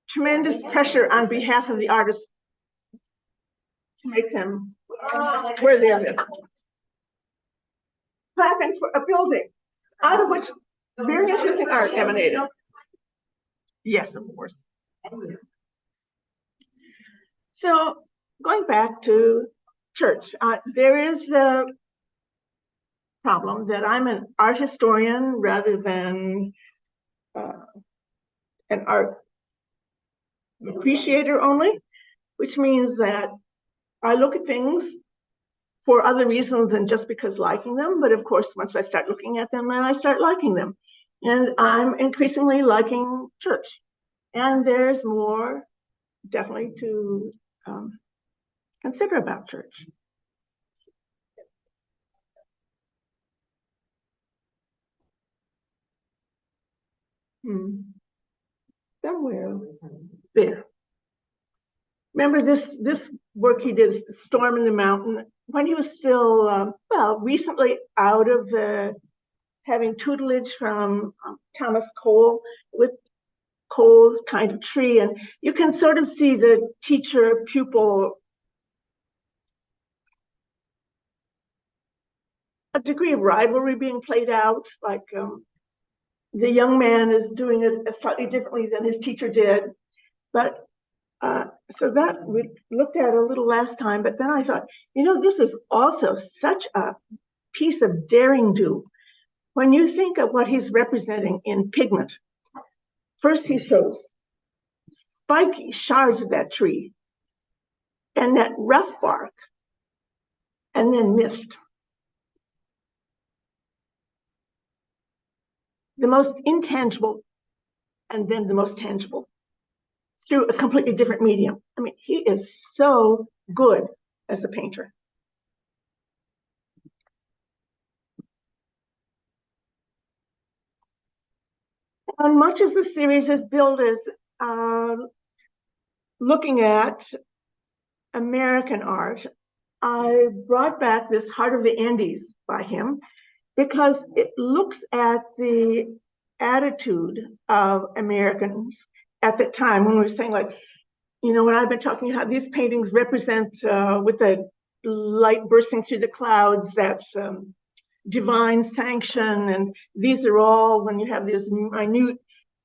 tremendous pressure on behalf of the artist to make them worthy of this. Clapping for a building, out of which very interesting art emanated. Yes, of course. So going back to church, there is the problem that I'm an art historian rather than an art appreciator only, which means that I look at things for other reasons than just because liking them. But of course, once I start looking at them, then I start liking them. And I'm increasingly liking church. And there's more definitely to consider about church. Somewhere there. Remember this work he did, Storm in the Mountain, when he was still, recently out of having tutelage from Thomas Cole with Cole's kind of tree. And you can sort of see the teacher-pupil, a degree of rivalry being played out, like the young man is doing it slightly differently than his teacher did. But so that we looked at a little last time, but then I thought, this is also such a piece of daring do. When you think of what he's representing in pigment, first he shows spiky shards of that tree and that rough bark, and then mist. The most intangible and then the most tangible through a completely different medium. I mean, he is so good as a painter. And much as the series is built as looking at American art, I brought back this Heart of the Andes by him because it looks at the attitude of Americans at the time when we were saying, like, when I've been talking about these paintings represent with the light bursting through the clouds, that's divine sanction. And these are all, when you have these minute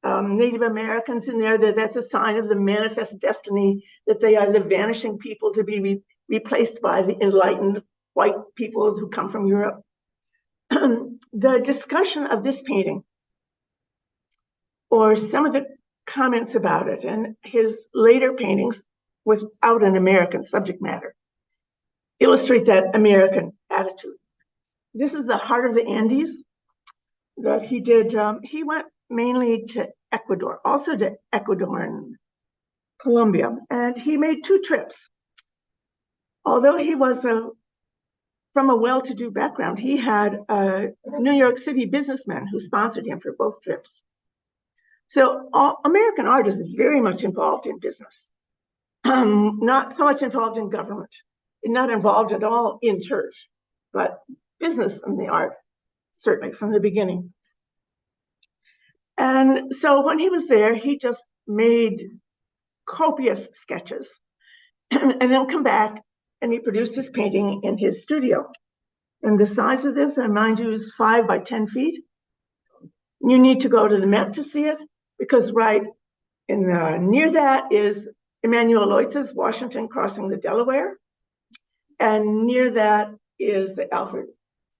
Native Americans in there, that's a sign of the manifest destiny, that they are the vanishing people to be replaced by the enlightened white people who come from Europe. The discussion of this painting, or some of the comments about it, and his later paintings without an American subject matter, illustrates that American attitude. This is the Heart of the Andes that he did. He went mainly to Ecuador, also to Ecuador and Colombia, and he made 2 trips. Although he was from a well-to-do background, he had a New York City businessman who sponsored him for both trips. So American art is very much involved in business, not so much involved in government, not involved at all in church, but business and the art, certainly from the beginning. And so when he was there, he just made copious sketches and then come back and he produced this painting in his studio. And the size of this, I mind you, is 5 by 10 feet. You need to go to the Met to see it, because right in near that is Emanuel Lewitz's Washington Crossing the Delaware. And near that is the Albert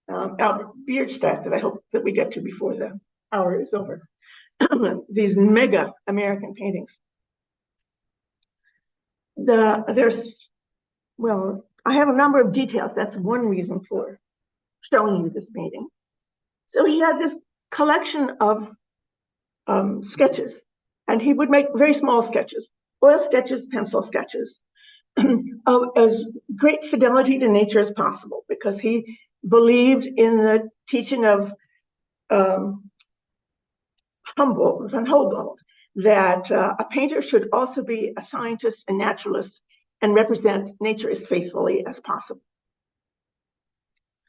Bierstadt that I hope that we get to before the hour is over. These mega American paintings. I have a number of details. That's one reason for showing you this painting. So he had this collection of sketches, and he would make very small sketches, oil sketches, pencil sketches, of as great fidelity to nature as possible, because he believed in the teaching of Humboldt, von Humboldt, that a painter should also be a scientist and naturalist and represent nature as faithfully as possible.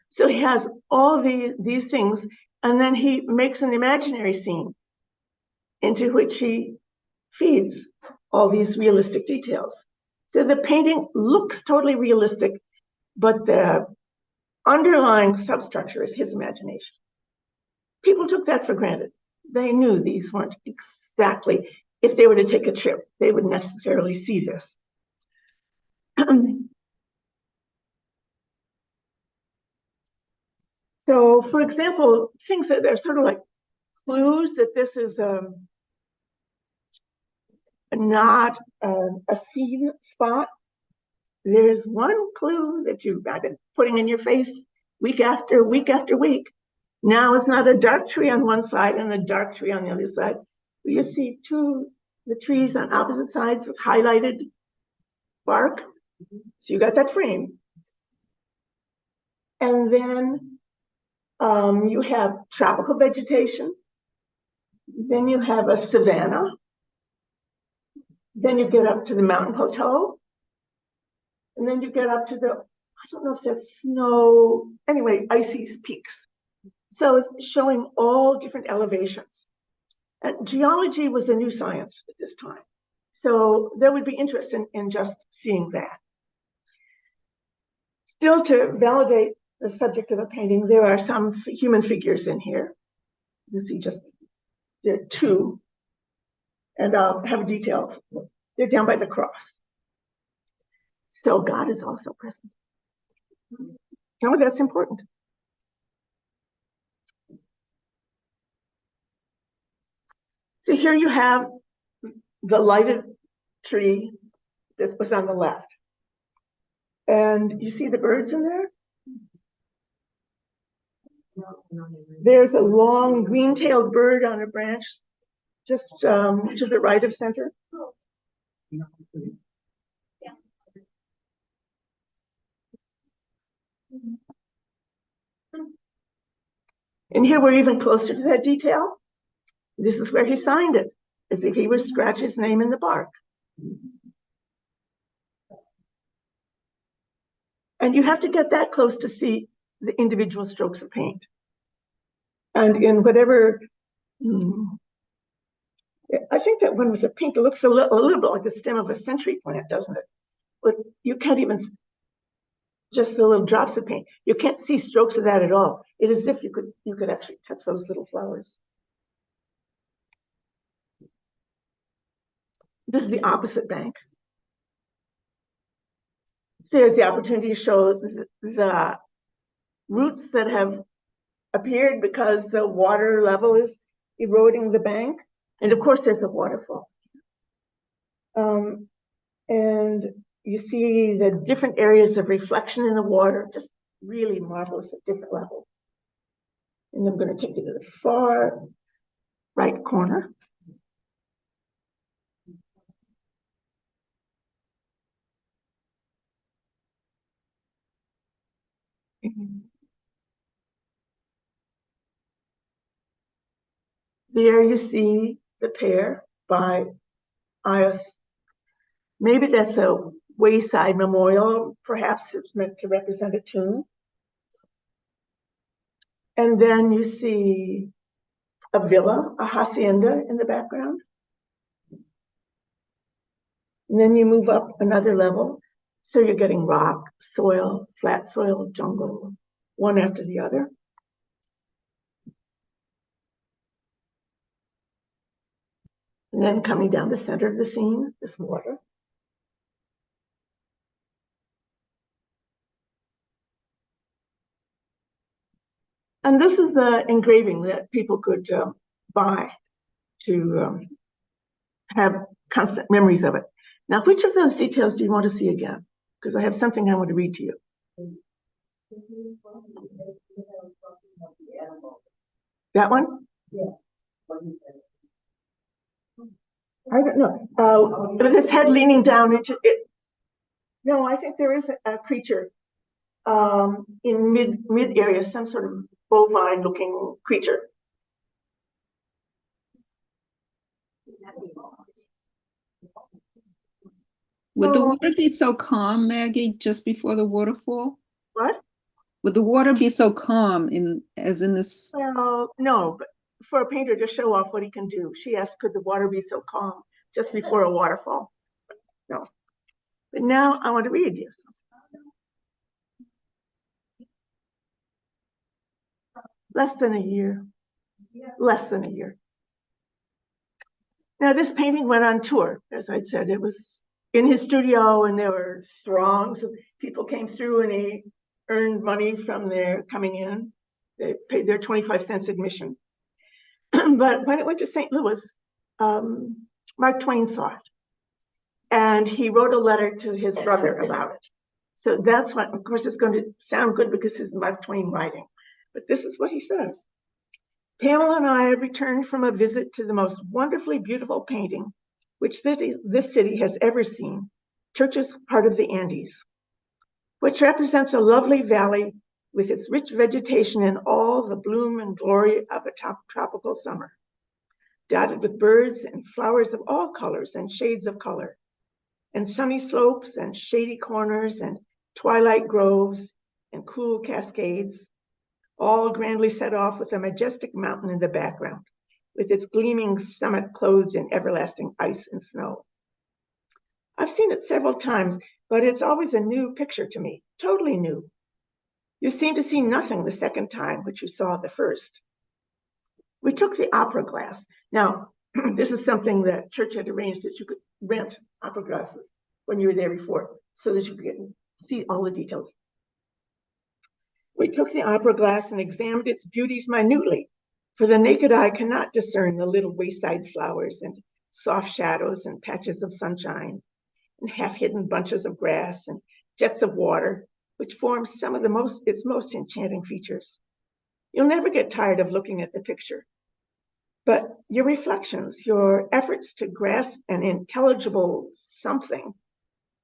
So he has all these things, and then he makes an imaginary scene into which he feeds all these realistic details. So the painting looks totally realistic, but the underlying substructure is his imagination. People took that for granted. They knew these weren't exactly, if they were to take a trip, they would necessarily see this. So, for example, things that are sort of like clues that this is not a scene spot. There's one clue that you've been putting in your face week after week after week. Now it's not a dark tree on one side and a dark tree on the other side. You see the trees on opposite sides with highlighted bark. So you got that frame. And then you have tropical vegetation. Then you have a savanna. Then you get up to the mountain plateau. And then you get up to I don't know if that's snow, anyway, icy peaks. So it's showing all different elevations. And geology was a new science at this time. So there would be interest in just seeing that. Still, to validate the subject of a painting, there are some human figures in here. You see there are two, and I'll have details. They're down by the cross. So God is also present. Now that's important. So here you have the lighted tree that was on the left. And you see the birds in there? There's a long green-tailed bird on a branch just to the right of center. And here we're even closer to that detail. This is where he signed it, as if he would scratch his name in the bark. And you have to get that close to see the individual strokes of paint. And in whatever, I think that one with the pink, it looks a little bit like the stem of a century plant, doesn't it? But you can't even, just the little drops of paint, you can't see strokes of that at all. It is as if you could actually touch those little flowers. This is the opposite bank. So there's the opportunity to show the roots that have appeared because the water level is eroding the bank. And of course, there's a waterfall. And you see the different areas of reflection in the water, just really marvelous at different levels. And I'm going to take you to the far right corner. There you see the pair by Ios. Maybe that's a wayside memorial. Perhaps it's meant to represent a tomb. And then you see a villa, a hacienda in the background. And then you move up another level. So you're getting rock, soil, flat soil, jungle, one after the other. And then coming down the center of the scene, this water. And this is the engraving that people could buy to have constant memories of it. Now, which of those details do you want to see again? Because I have something I want to read to you. That one? Yeah. I don't know. With his head leaning down into it. No, I think there is a creature in mid area, some sort of bovine looking creature. Would the water be so calm, Maggie, just before the waterfall? What? Would the water be so calm as in this? Well, no, but for a painter to show off what he can do. She asked, could the water be so calm just before a waterfall? No. But now I want to read you something. Less than a year. Less than a year. Now, this painting went on tour, as I said. It was in his studio, and there were throngs of people came through, and he earned money from their coming in. They paid their 25 cents admission. But when it went to St. Louis, Mark Twain saw it. And he wrote a letter to his brother about it. So that's what, of course, it's going to sound good because it's Mark Twain writing. But this is what he says. Pamela and I returned from a visit to the most wonderfully beautiful painting which this city has ever seen, Church's Heart of the Andes, which represents a lovely valley with its rich vegetation in all the bloom and glory of a tropical summer, dotted with birds and flowers of all colors and shades of color, and sunny slopes and shady corners and twilight groves and cool cascades, all grandly set off with a majestic mountain in the background, with its gleaming summit clothed in everlasting ice and snow. I've seen it several times, but it's always a new picture to me, totally new. You seem to see nothing the second time, which you saw the first. We took the opera glass. Now, this is something that Church had arranged that you could rent opera glasses when you were there before, so that you could see all the details. We took the opera glass and examined its beauties minutely, for the naked eye cannot discern the little wayside flowers and soft shadows and patches of sunshine and half-hidden bunches of grass and jets of water, which form some of its most enchanting features. You'll never get tired of looking at the picture, but your reflections, your efforts to grasp an intelligible something,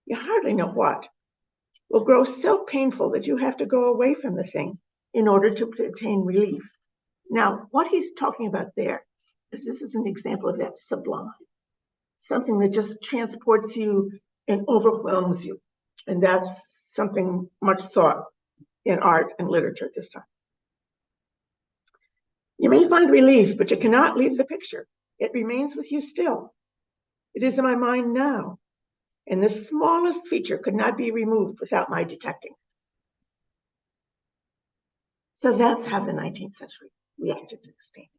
you hardly know what, will grow so painful that you have to go away from the thing in order to obtain relief. Now, what he's talking about there is this is an example of that sublime, something that just transports you and overwhelms you. And that's something much sought in art and literature at this time. You may find relief, but you cannot leave the picture. It remains with you still. It is in my mind now, and the smallest feature could not be removed without my detecting. So that's how the 19th century reacted to this painting.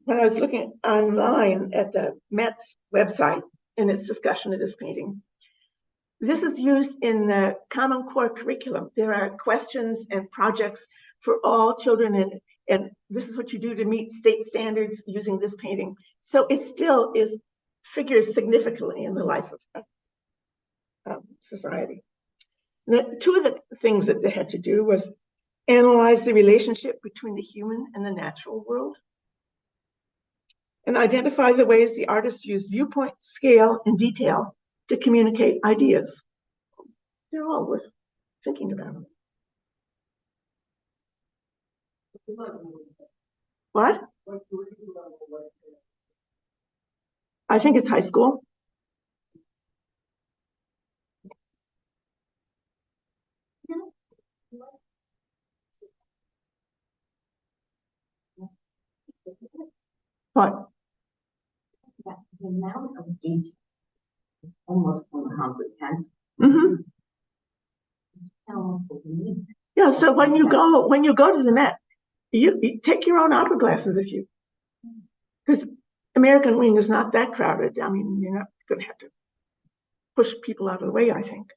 When I was looking online at the Met's website in its discussion of this painting, this is used in the Common Core curriculum. There are questions and projects for all children, and this is what you do to meet state standards using this painting. So it still figures significantly in the life of society. Two of the things that they had to do was analyze the relationship between the human and the natural world, and identify the ways the artists use viewpoint, scale, and detail to communicate ideas. They're all worth thinking about. What? I think it's high school. What? The amount of detail is almost incomprehensible. Mm-hmm. Almost believe. Yeah. So when you go to the Met, you take your own opera glasses with you, because American Wing is not that crowded. I mean, you're not going to have to push people out of the way, I think.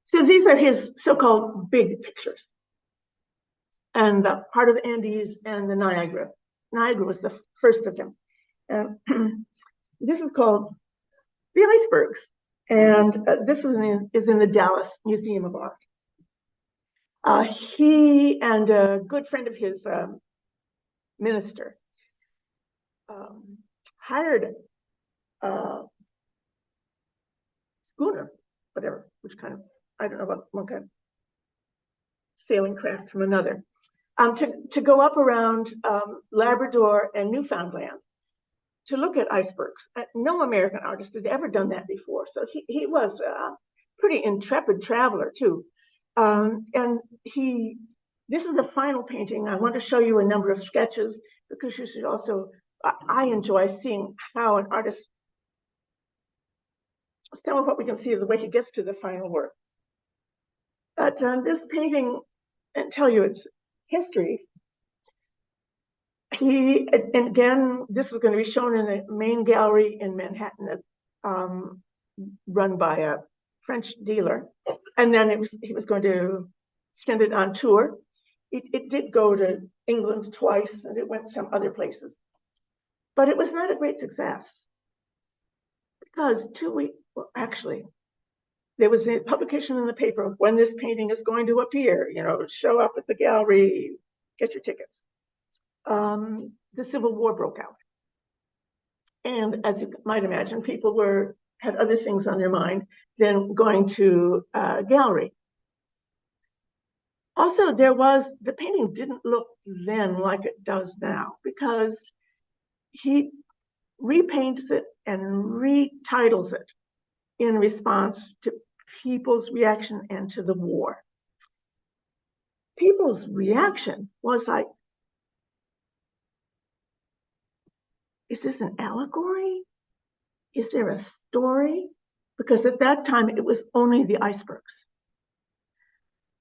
So these are his so-called big pictures. And the Heart of the Andes and the Niagara. Niagara was the first of them. This is called The Icebergs. And this is in the Dallas Museum of Art. He and a good friend of his, minister, hired a schooner, whatever, which kind of, I don't know about one kind of sailing craft from another, to go up around Labrador and Newfoundland to look at icebergs. No American artist had ever done that before. So he was a pretty intrepid traveler too. And this is the final painting. I want to show you a number of sketches because you should also, I enjoy seeing how an artist, some of what we can see is the way he gets to the final work. But this painting, and tell you its history, and again, this was going to be shown in the main gallery in Manhattan, run by a French dealer. And then he was going to send it on tour. It did go to England twice, and it went some other places. But it was not a great success because 2 weeks, well, actually, there was a publication in the paper when this painting is going to appear, show up at the gallery, get your tickets. The Civil War broke out. And as you might imagine, people had other things on their mind than going to a gallery. Also, the painting didn't look then like it does now because he repaints it and retitles it in response to people's reaction and to the war. People's reaction was like, is this an allegory? Is there a story? Because at that time, it was only the icebergs.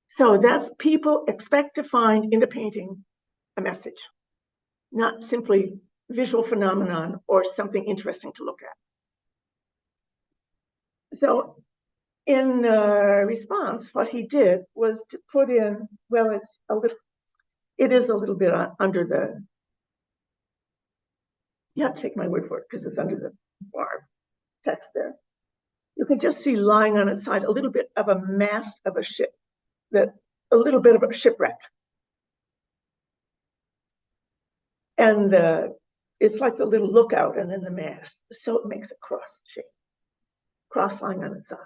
So that's people expect to find in the painting a message, not simply visual phenomenon or something interesting to look at. So in response, what he did was to put in, well, it is a little bit under the, you have to take my word for it because it's under the bar text there. You can just see lying on its side a little bit of a mast of a ship, a little bit of a shipwreck. And it's like the little lookout and then the mast. So it makes a cross shape, cross lying on its side.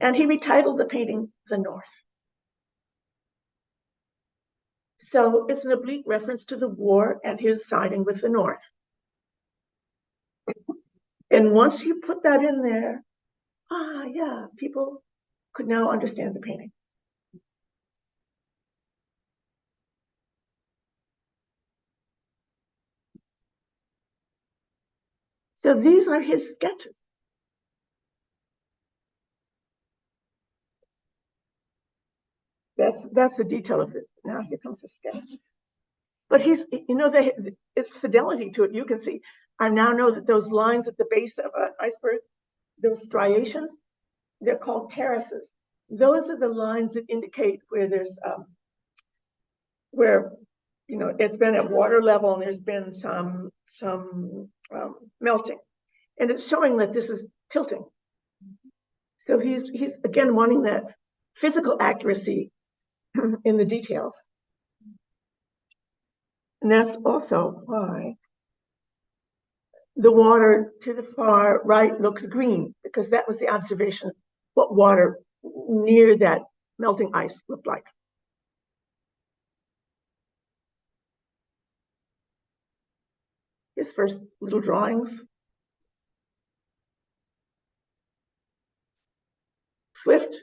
And he retitled the painting The North. So it's an oblique reference to the war and his siding with the North. And once you put that in there, yeah, people could now understand the painting. So these are his sketches. That's the detail of it. Now here comes the sketch. But it's fidelity to it. You can see, I now know that those lines at the base of an iceberg, those striations, they're called terraces. Those are the lines that indicate where there's, it's been at water level and there's been some melting. And it's showing that this is tilting. So he's again wanting that physical accuracy in the details. And that's also why the water to the far right looks green, because that was the observation, what water near that melting ice looked like. His first little drawings. Swift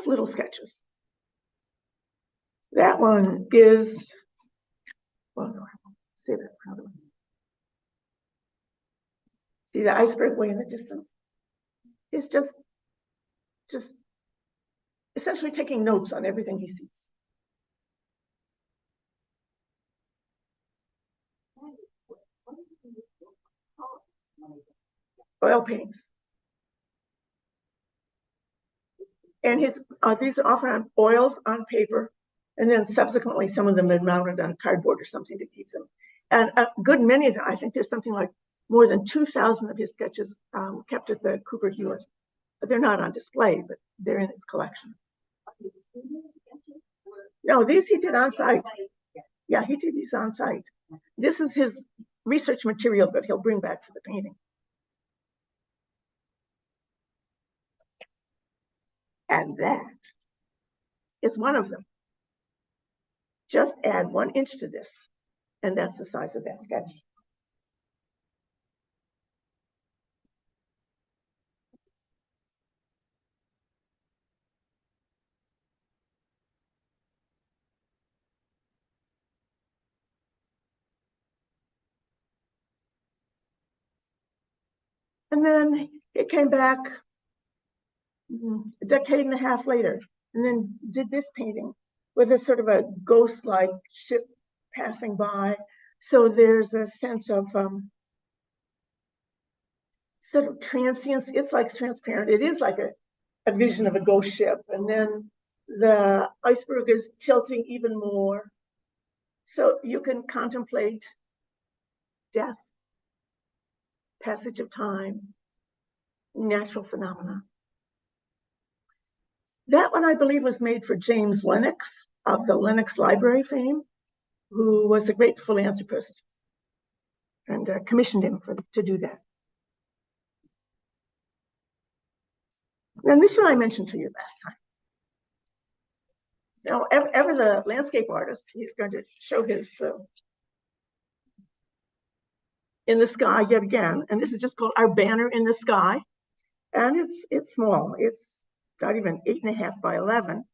little sketches. That one is, well, no, I won't say that probably. See the iceberg way in the distance? It's just essentially taking notes on everything he sees. Oil paints. And these are often on oils on paper, and then subsequently some of them are mounted on cardboard or something to keep them. And a good many of them, I think there's something like more than 2,000 of his sketches kept at the Cooper Hewitt. They're not on display, but they're in his collection. No, these he did on site. Yeah, he did these on site. This is his research material that he'll bring back for the painting. And that is one of them. Just add 1 inch to this, and that's the size of that sketch. And then it came back a decade and a half later, and then did this painting with a sort of a ghost-like ship passing by. So there's a sense of sort of transience. It's like transparent. It is like a vision of a ghost ship. And then the iceberg is tilting even more. So you can contemplate death, passage of time, natural phenomena. That one, I believe, was made for James Lennox of the Lennox Library fame, who was a great philanthropist, and commissioned him to do that. And this one I mentioned to you last time. So ever the landscape artist, he's going to show his in the sky yet again. And this is just called Our Banner in the Sky. And it's small. It's not even 8.5 by 11.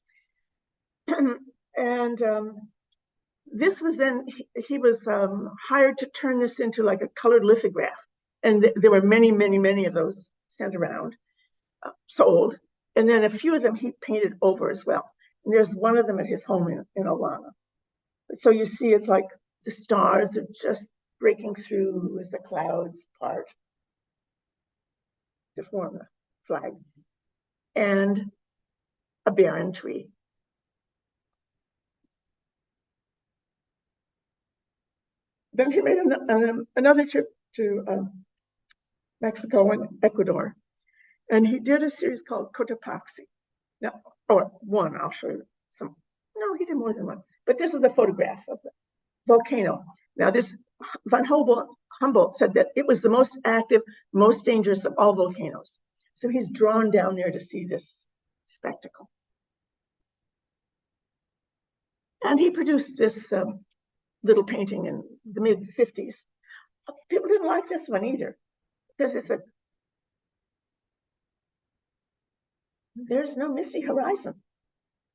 And this was then, he was hired to turn this into like a colored lithograph. And there were many, many, many of those sent around, sold. And then a few of them he painted over as well. And there's one of them at his home in Olana. So you see, it's like the stars are just breaking through as the clouds part to form the flag. And a barren tree. Then he made another trip to Mexico and Ecuador. And he did a series called Cotopaxi. Now, or one, I'll show you some. No, he did more than one. But this is the photograph of the volcano. Now, this von Humboldt said that it was the most active, most dangerous of all volcanoes. So he's drawn down there to see this spectacle. And he produced this little painting in the mid-50s. People didn't like this one either, because it's there's no misty horizon.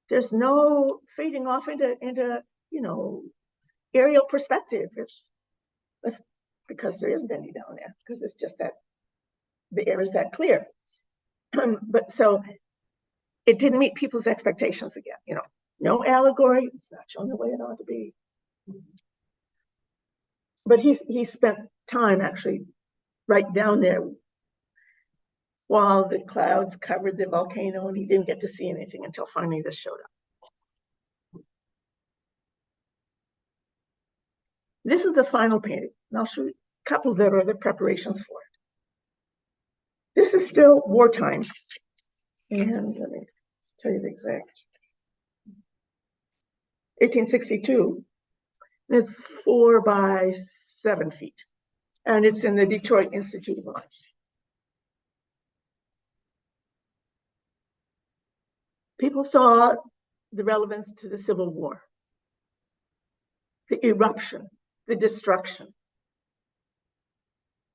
There's no fading off into aerial perspective. It's because there isn't any down there, because it's just that the air is that clear. But so it didn't meet people's expectations again. No allegory. It's not shown the way it ought to be. But he spent time actually right down there while the clouds covered the volcano, and he didn't get to see anything until finally this showed up. This is the final painting, and I'll show you a couple that are the preparations for it. This is still wartime, and let me tell you the exact. 1862. It's 4 by 7 feet, and it's in the Detroit Institute of Arts. People saw the relevance to the Civil War, the eruption, the destruction,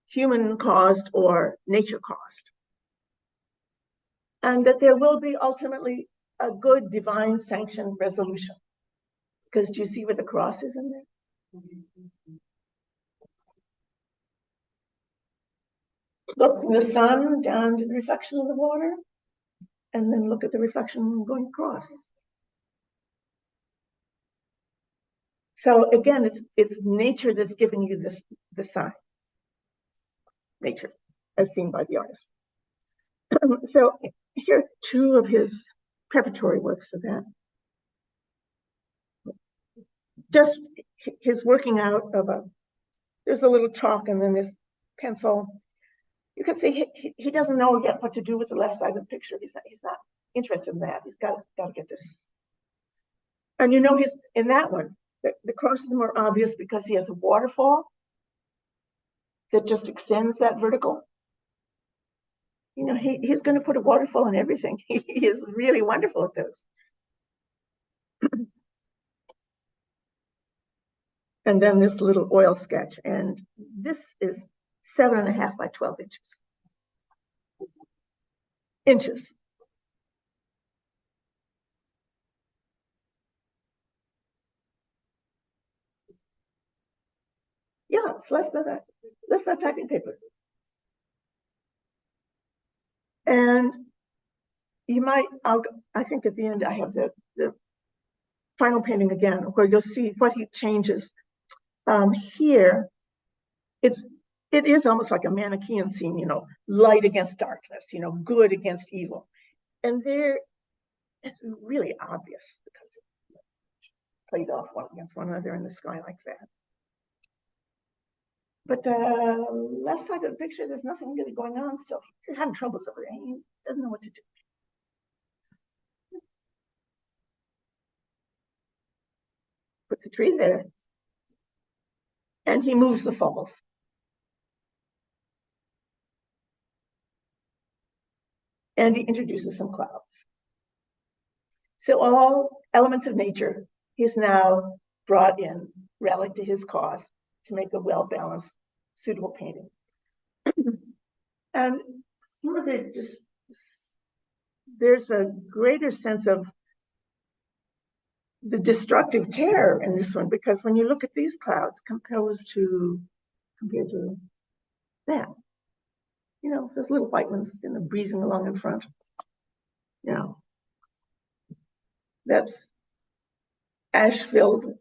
human caused or nature caused, and that there will be ultimately a good divine sanctioned resolution. Because do you see where the cross is in there? Look from the sun down to the reflection of the water, and then look at the reflection going across. So again, it's nature that's giving you the sign. Nature, as seen by the artist. So here are 2 of his preparatory works for that. Just his working out of there's a little chalk and then this pencil. You can see he doesn't know yet what to do with the left side of the picture. He's not interested in that. He's got to get this. And he's in that one. The cross is more obvious because he has a waterfall that just extends that vertical. He's going to put a waterfall in everything. He is really wonderful at this. And then this little oil sketch. And this is 7.5 by 12 inches. Yeah, it's less than typing paper. And you might, I think at the end I have the final painting again, where you'll see what he changes. Here, it is almost like a Manichaean scene, light against darkness, good against evil. And there, it's really obvious because it played off one against one another in the sky like that. But the left side of the picture, there's nothing really going on still. He's having troubles over there. He doesn't know what to do. Puts a tree there. And he moves the falls. And he introduces some clouds. So all elements of nature, he's now brought in, rallied to his cause to make a well-balanced, suitable painting. And further, there's a greater sense of the destructive terror in this one, because when you look at these clouds compared to that, those little white ones breezing along in front. That's ash-filled,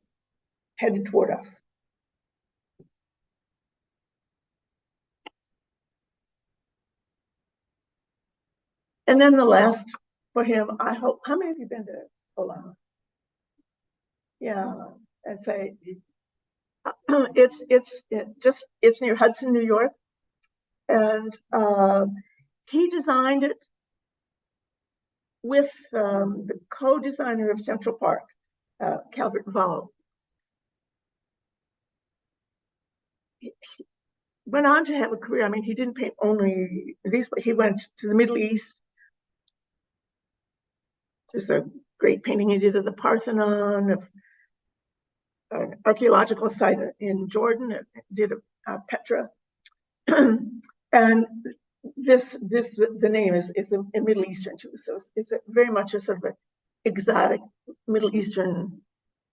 headed toward us. And then the last for him, I hope, how many of you been to Olama? Yeah, I'd say it's near Hudson, New York. And he designed it with the co-designer of Central Park, Calvert Vallo. He went on to have a career. I mean, he didn't paint only these, but he went to the Middle East. There's a great painting he did of the Parthenon, of an archaeological site in Jordan, did a Petra. And the name is a Middle Eastern too, so it's very much a sort of an exotic Middle Eastern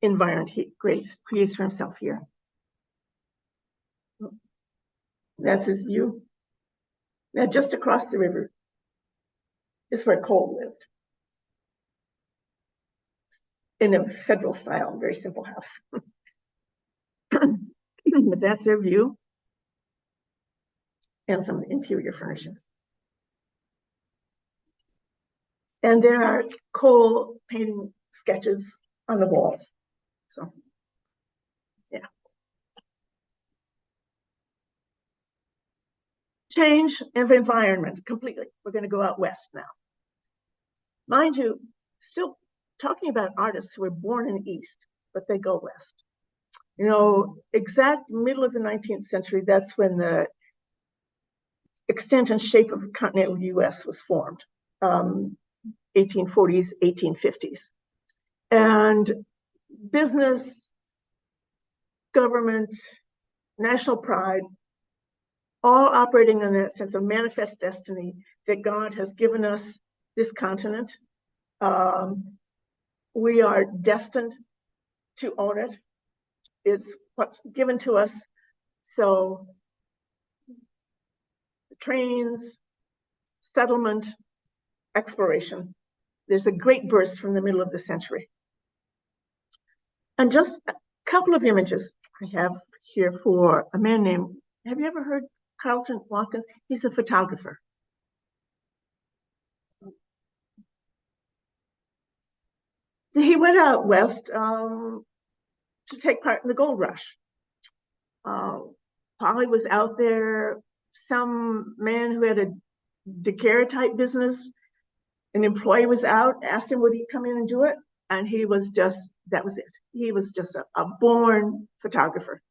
environment he creates for himself here. That's his view. Now, just across the river is where Cole lived, in a federal style, very simple house. But that's their view, and some of the interior furnishings. And there are Cole painting sketches on the walls. So, yeah. Change of environment completely. We're going to go out west now. Mind you, still talking about artists who were born in the East, but they go west. Exact middle of the 19th century, that's when the extent and shape of the continental US was formed. 1840s, 1850s. And business, government, national pride, all operating on that sense of manifest destiny that God has given us this continent. We are destined to own it. It's what's given to us. So the trains, settlement, exploration. There's a great burst from the middle of the century. And just a couple of images I have here for a man named, have you ever heard Carlton Watkins? He's a photographer. So he went out west to take part in the gold rush. Polly was out there. Some man who had a daguerreotype business, an employee was out, asked him would he come in and do it, and he was just, that was it. He was just a born photographer.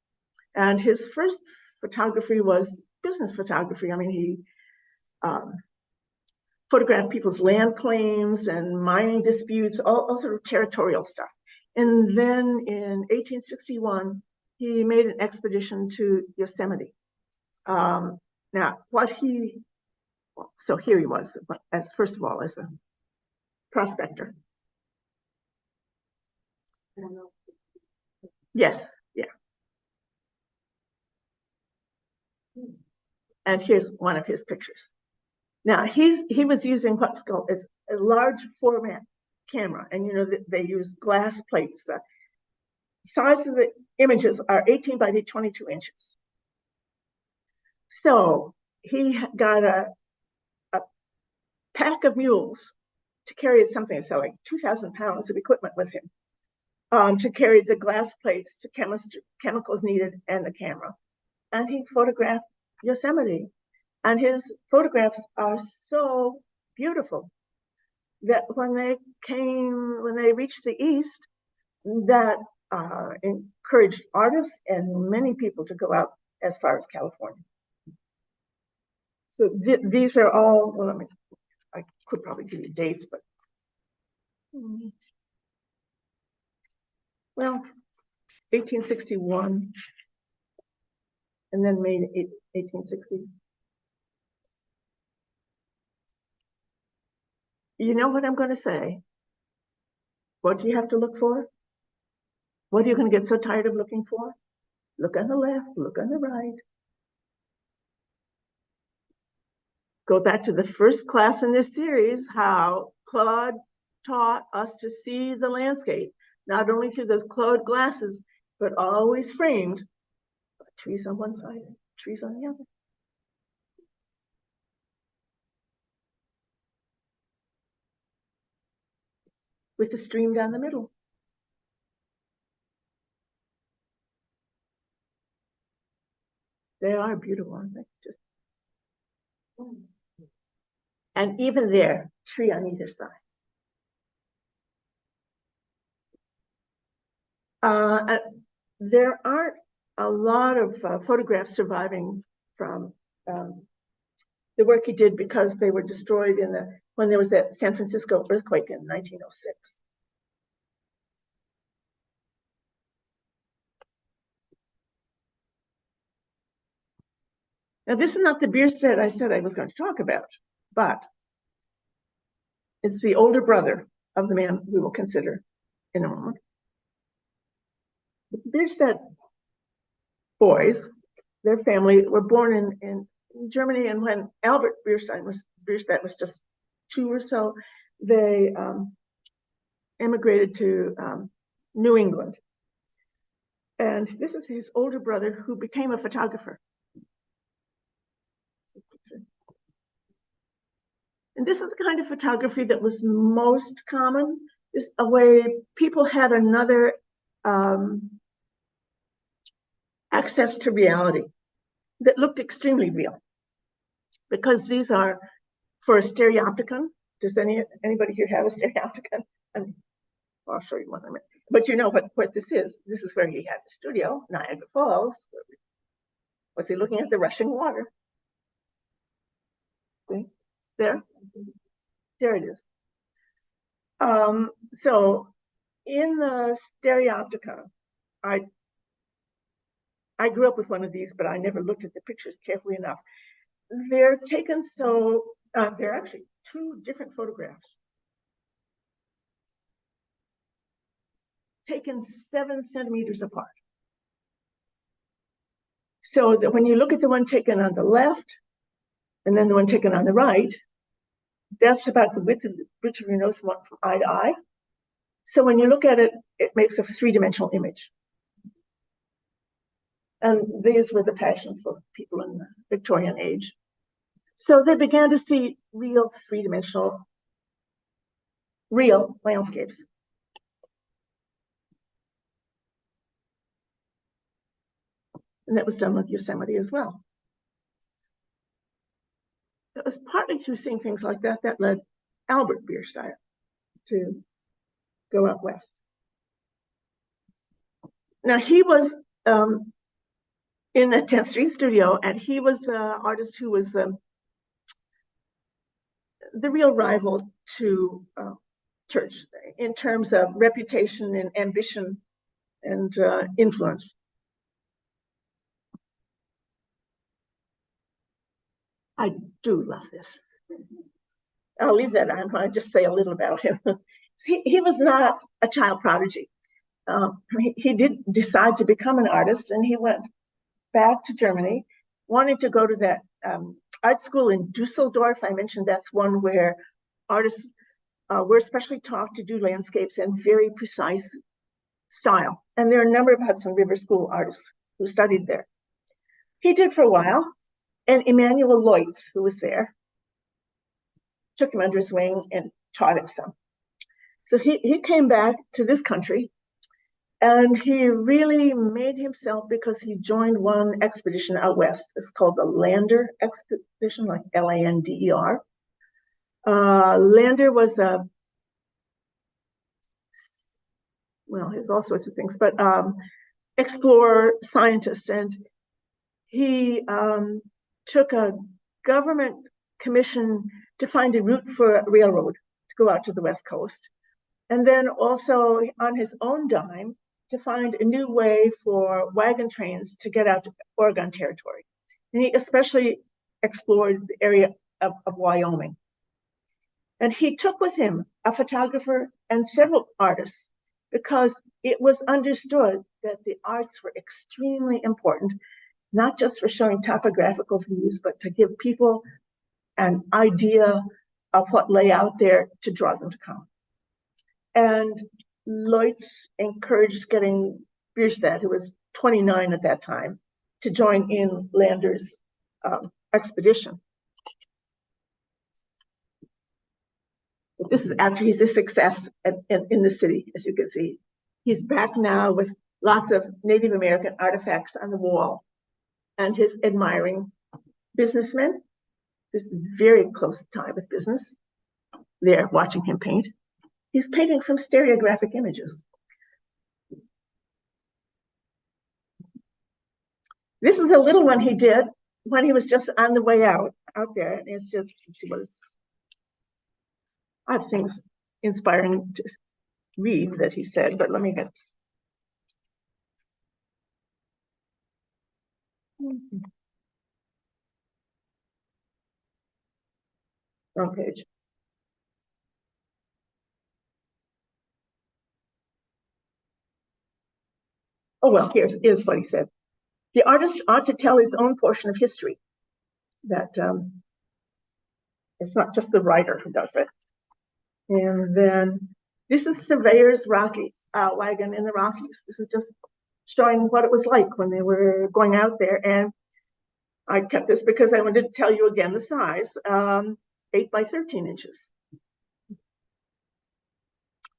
And his first photography was business photography. I mean, he photographed people's land claims and mining disputes, all sort of territorial stuff. And then in 1861, he made an expedition to Yosemite. Now, so here he was, first of all, as a prospector. Yes, yeah. And here's one of his pictures. Now he was using what's called as a large format camera, and they use glass plates. Size of the images are 18 by 22 inches. So he got a pack of mules to carry something so like 2,000 pounds of equipment with him, to carry the glass plates, to chemicals needed, and the camera. And he photographed Yosemite. And his photographs are so beautiful that when they reached the East, that encouraged artists and many people to go out as far as California. So these are all, well, I could probably give you dates, but well, 1861, and then May 1860s. You know what I'm going to say? What do you have to look for? What are you going to get so tired of looking for? Look on the left, look on the right. Go back to the first class in this series, how Claude taught us to see the landscape, not only through those Claude glasses, but always framed by trees on one side, trees on the other. With the stream down the middle. They are beautiful, aren't they? Just, and even there, tree on either side. There aren't a lot of photographs surviving from the work he did because they were destroyed when there was that San Francisco earthquake in 1906. Now, this is not the Bierstadt I said I was going to talk about, but it's the older brother of the man we will consider in a moment. The Bierstadt boys, their family, were born in Germany, and when Albert Bierstadt was just 2 or so, they immigrated to New England. And this is his older brother who became a photographer. And this is the kind of photography that was most common. This a way people had another access to reality that looked extremely real. Because these are for a stereopticon. Does anybody here have a stereopticon? I'll show you one in a minute. But you know what this is. This is where he had the studio, Niagara Falls. Was he looking at the rushing water? See? There it is. So in the stereopticon, I grew up with one of these, but I never looked at the pictures carefully enough. They're taken so, they're actually 2 different photographs. Taken 7 centimeters apart. So that when you look at the one taken on the left, and then the one taken on the right, that's about the width of your nose from eye to eye. So when you look at it, it makes a 3-dimensional image. And these were the passion for people in the Victorian age. So they began to see real 3-dimensional, real landscapes. And that was done with Yosemite as well. It was partly through seeing things like that led Albert Bierstadt to go out west. Now he was in the 10th Street studio, and he was the artist who was the real rival to Church in terms of reputation and ambition and influence. I do love this. I'll leave that. I'm going to just say a little about him. He was not a child prodigy. He did decide to become an artist, and he went back to Germany, wanting to go to that art school in Dusseldorf. I mentioned that's one where artists were especially taught to do landscapes in very precise style. And there are a number of Hudson River School artists who studied there. He did for a while, and Emanuel Leutz, who was there, took him under his wing and taught him some. So he came back to this country, and he really made himself because he joined one expedition out west. It's called the Lander Expedition, like Lander. Lander was well, there's all sorts of things, but explorer, scientist, and he took a government commission to find a route for a railroad to go out to the West Coast. And then also on his own dime to find a new way for wagon trains to get out to Oregon Territory. And he especially explored the area of Wyoming. And he took with him a photographer and several artists because it was understood that the arts were extremely important, not just for showing topographical views, but to give people an idea of what lay out there to draw them to come. And Leutz encouraged getting Bierstadt, who was 29 at that time, to join in Lander's expedition. But this is after he's a success in the city, as you can see. He's back now with lots of Native American artifacts on the wall, and his admiring businessmen. This is very close time with business. They're watching him paint. He's painting from stereographic images. This is a little one he did when he was just on the way out there. And it's just, let's see what it's, I have things inspiring to read that he said, but let me get. Wrong page. Oh, well, here's what he said. The artist ought to tell his own portion of history. That it's not just the writer who does it. And then this is Surveyor's Rocky wagon in the Rockies. This is just showing what it was like when they were going out there. And I kept this because I wanted to tell you again the size, 8 by 13 inches.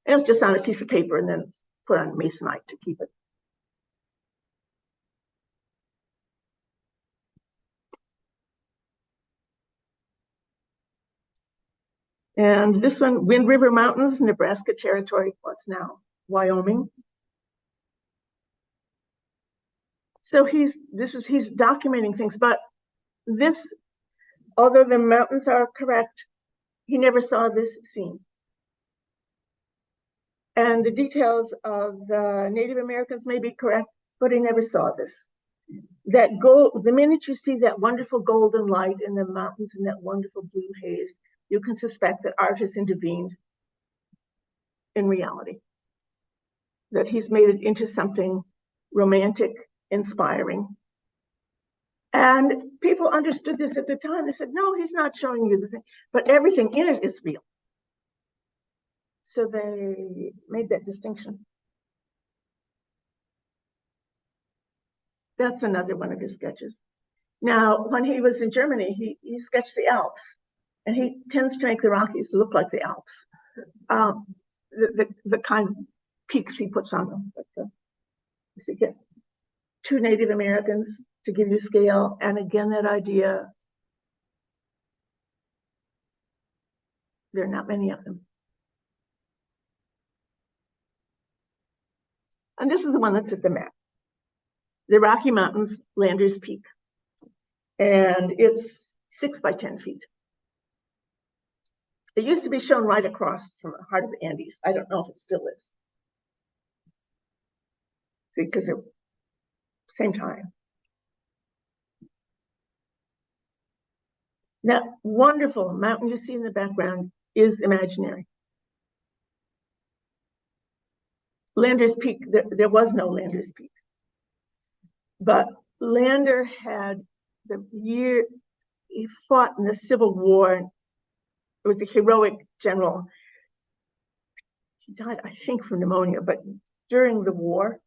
And it's just on a piece of paper and then it's put on masonite to keep it. And this one, Wind River Mountains, Nebraska Territory, what's now Wyoming. So he's documenting things, but this, although the mountains are correct, he never saw this scene. And the details of the Native Americans may be correct, but he never saw this. That gold, the minute you see that wonderful golden light in the mountains and that wonderful blue haze, you can suspect that art has intervened in reality, that he's made it into something romantic, inspiring. And people understood this at the time. They said, no, he's not showing you the thing, but everything in it is real. So they made that distinction. That's another one of his sketches. Now, when he was in Germany, he sketched the Alps, and he tends to make the Rockies look like the Alps. The kind of peaks he puts on them. But, you get 2 Native Americans to give you scale, and again, that idea, there are not many of them. And this is the one that's at the map. The Rocky Mountains, Lander's Peak. And it's 6 by 10 feet. It used to be shown right across from the heart of the Andes. I don't know if it still is. See, because they're same time. That wonderful mountain you see in the background is imaginary. Lander's Peak, there was no Lander's Peak. But Lander had the year, he fought in the Civil War. It was a heroic general. He died, I think, from pneumonia, but during the war.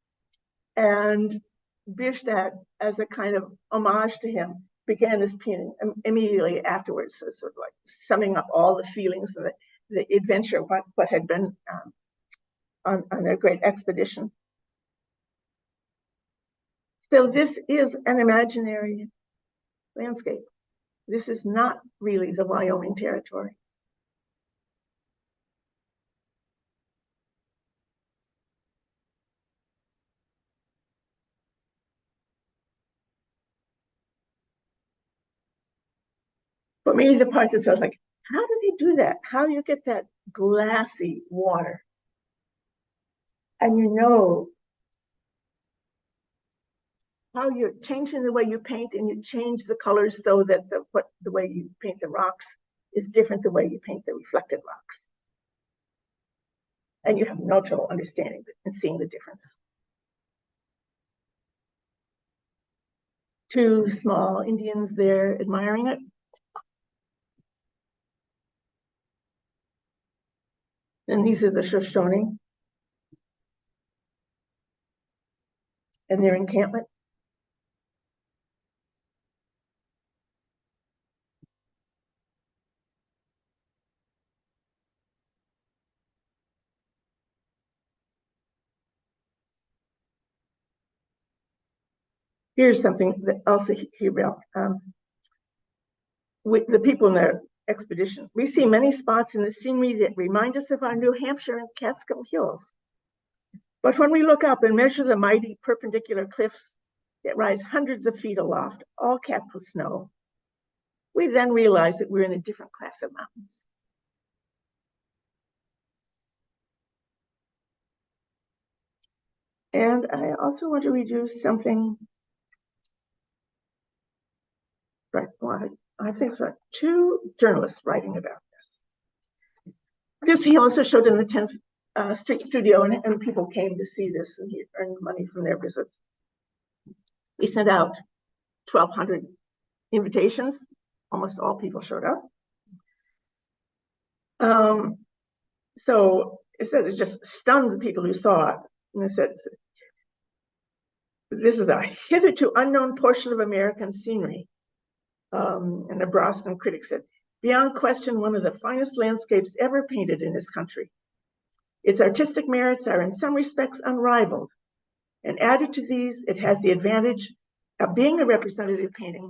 And Bierstadt, as a kind of homage to him, began this painting immediately afterwards, so sort of like summing up all the feelings of the adventure, what had been on their great expedition. So this is an imaginary landscape. This is not really the Wyoming territory. For me, the part that's sort of like, how do they do that? How do you get that glassy water? And you know how you're changing the way you paint, and you change the colors so that the way you paint the rocks is different the way you paint the reflected rocks. And you have no trouble understanding and seeing the difference. Two small Indians there admiring it. And these are the Shoshone and their encampment. Here's something that also he wrote. With the people in their expedition, we see many spots in the scenery that remind us of our New Hampshire and Catskill Hills. But when we look up and measure the mighty perpendicular cliffs that rise hundreds of feet aloft, all capped with snow, we then realize that we're in a different class of mountains. And I also want to read you something. Right, well, I think so. Two journalists writing about this. This he also showed in the 10th Street studio, and people came to see this, and he earned money from their visits. We sent out 1,200 invitations. Almost all people showed up. So it said it just stunned the people who saw it. And it said, this is a hitherto unknown portion of American scenery. And a Boston critic said, beyond question, one of the finest landscapes ever painted in this country. Its artistic merits are in some respects unrivaled. And added to these, it has the advantage of being a representative painting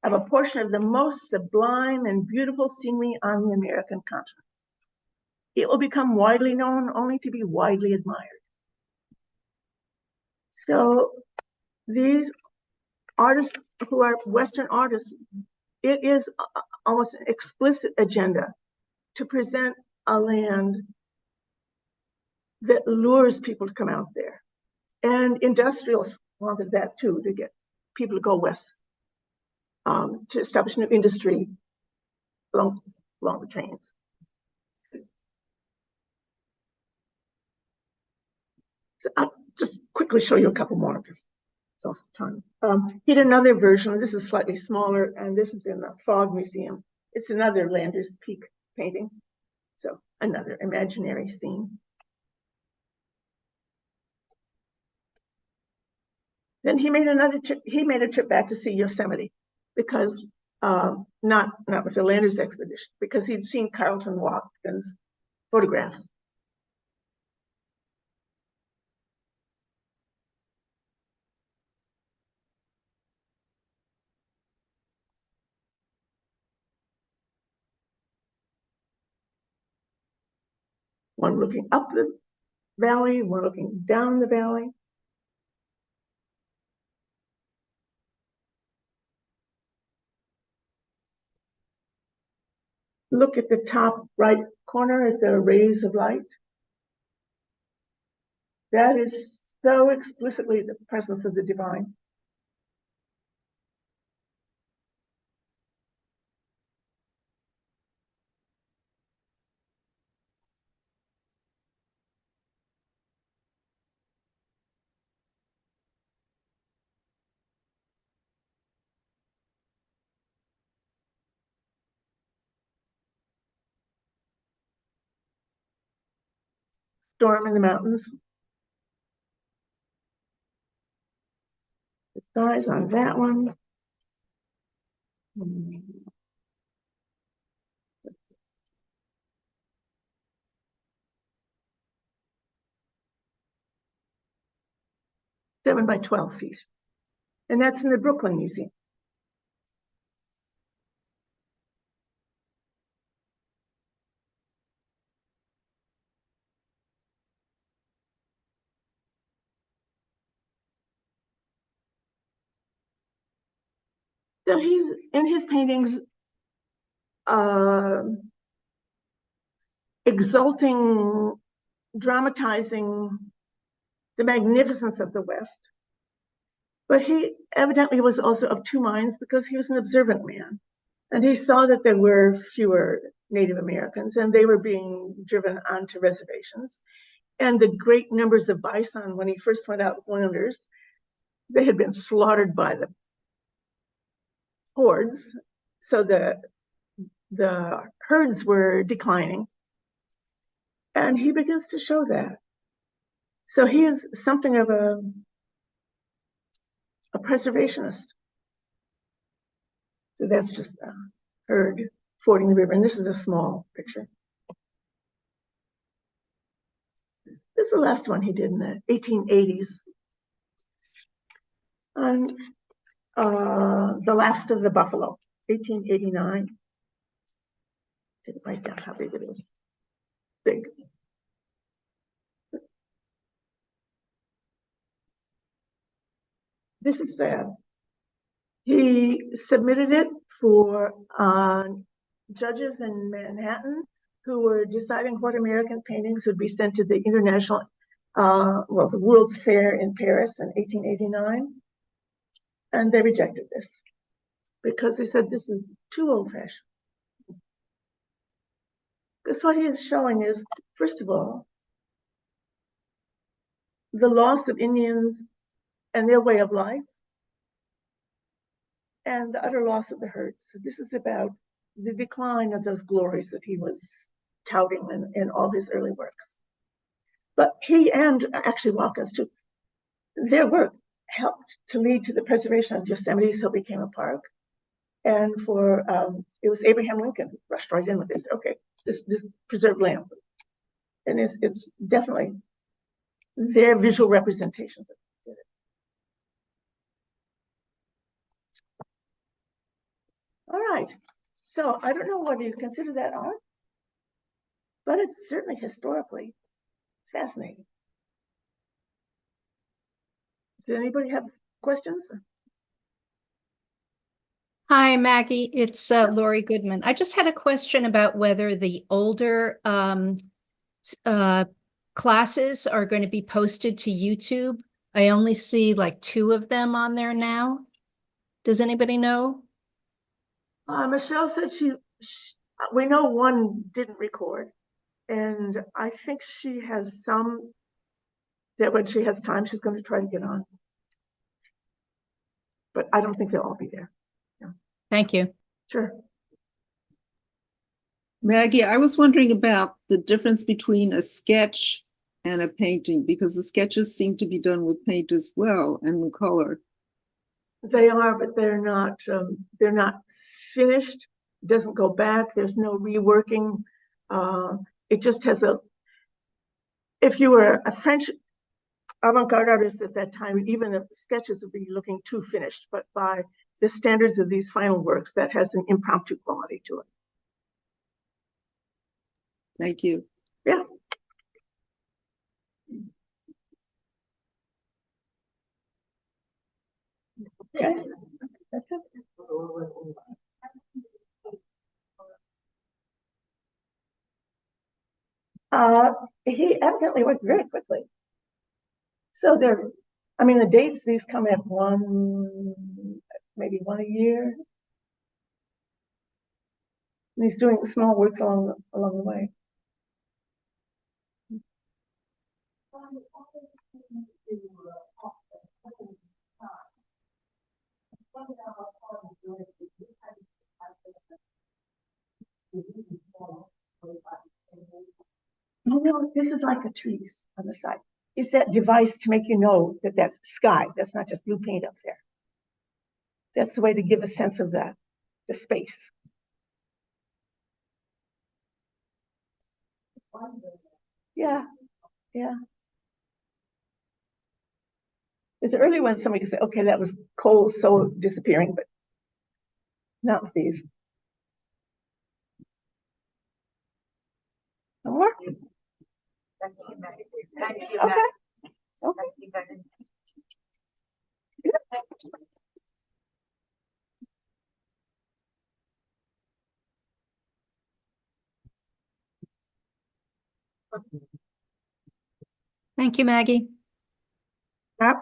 of a portion of the most sublime and beautiful scenery on the American continent. It will become widely known only to be widely admired. So these artists who are Western artists, it is almost an explicit agenda to present a land that lures people to come out there. And industrialists wanted that too, to get people to go west, to establish new industry along the trains. So I'll just quickly show you a couple more because it's also time. He did another version. This is slightly smaller, and this is in the Fog Museum. It's another Landers Peak painting. So another imaginary theme. Then he made another trip. He made a trip back to see Yosemite because not with the Landers expedition, because he'd seen Carlton Watkins' photographs. One looking up the valley, one looking down the valley. Look at the top right corner at the rays of light. That is so explicitly the presence of the divine. storm in the mountains. The size on that one. 7 by 12 feet. And that's in the Brooklyn Museum. So he's in his paintings exalting, dramatizing the magnificence of the West. But he evidently was also of two minds because he was an observant man. And he saw that there were fewer Native Americans and they were being driven onto reservations. And the great numbers of bison, when he first went out with Landers, they had been slaughtered by the hordes. So the herds were declining. And he begins to show that. So he is something of a preservationist. So that's just a herd fording the river. And this is a small picture. This is the last one he did in the 1880s. And The Last of the Buffalo, 1889. Didn't write down how big it is. Big. This is sad. He submitted it for judges in Manhattan who were deciding what American paintings would be sent to the international, the World's Fair in Paris in 1889. And they rejected this because they said this is too old-fashioned. Because what he is showing is, first of all, the loss of Indians and their way of life, and the utter loss of the herds. So this is about the decline of those glories that he was touting in all his early works. But he and actually Watkins too, their work helped to lead to the preservation of Yosemite, so it became a park. And it was Abraham Lincoln who rushed right in with this. Okay, this preserved land, and it's definitely their visual representations of it. All right, so I don't know whether you consider that art, but it's certainly historically fascinating. Does anybody have questions? Hi, Maggie. It's Lori Goodman. I just had a question about whether the older classes are going to be posted to YouTube. I only see like 2 of them on there now. Does anybody know? Michelle said we know one didn't record, and I think she has some that when she has time, she's going to try to get on. But I don't think they'll all be there. Yeah. Thank you. Sure. Maggie, I was wondering about the difference between a sketch and a painting, because the sketches seem to be done with paint as well and in color. They are, but they're not finished. It doesn't go back. There's no reworking. It just has if you were a French avant-garde artist at that time, even the sketches would be looking too finished, but by the standards of these final works, that has an impromptu quality to it. Thank you. Yeah. Okay. That's it. He evidently worked very quickly. So the dates, these come at maybe one a year. And he's doing small works along the way. No, this is like the trees on the side. It's that device to make you know that that's sky. That's not just blue paint up there. That's the way to give a sense of the space. Yeah, yeah. It's early when somebody could say, okay, that was coal so disappearing, but not with these. No more? Thank you, Maggie. Thank you, Okay. Maggie. Okay. Thank you very much. Thank you, Maggie. Yep.